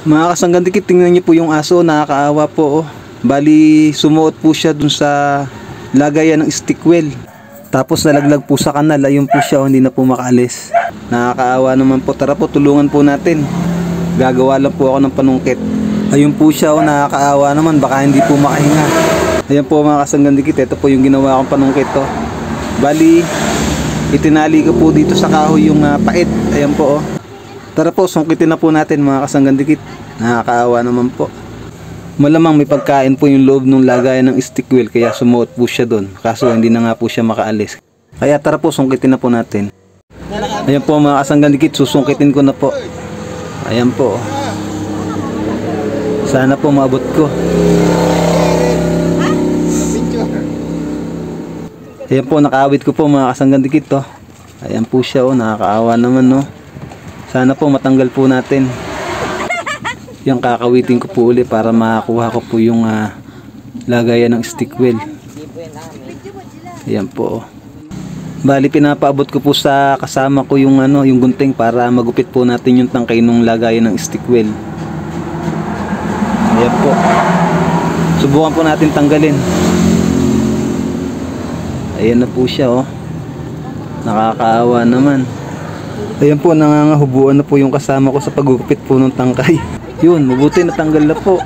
Mga kasanggandikit, tingnan niyo po yung aso, nakakaawa po oh. Bali sumuot po siya dun sa lagayan ng stick well. Tapos nalaglag po sa kanal, ayun po siya oh, hindi na po makaalis. Nakakaawa naman po. Tara po, tulungan po natin. Gagawa lang po ako ng panungkit. Ayun po siya oh, nakakaawa naman, baka hindi po makahinga. Ayan po mga kasanggandikit, ito po yung ginawa kong panungkit oh. Bali itinali ko po dito sa kahoy yung pait. Ayan po oh. Tara po, sungkitin na po natin mga kasanggandikit. Nakakaawa naman po. Malamang may pagkain po yung loob ng lagayan ng stick well, kaya sumuot po siya doon. Kaso hindi na nga po siya makaalis. Kaya tara po, sungkitin na po natin. Ayan po mga kasanggandikit, susungkitin ko na po. Ayan po. Sana po maabot ko. Ayan po, nakaawit ko po mga kasanggandikit to. Ayan po siya oh, nakakaawa naman no. Sana po matanggal po natin. Yung kakawitin ko po uli para makakuha ko po yung lagayan ng stick well. Ayan po. Bali pinapaabot ko po sa kasama ko yung yung gunting para magupit po natin yung tangkay ng lagayan ng stick well. Ayan po. Subukan po natin tanggalin. Ayan na po siya oh. Nakakaawa naman. Ayan po, nangangahubuan na po yung kasama ko sa paggupit po ng tangkay. Yun, mabuti natanggal na po.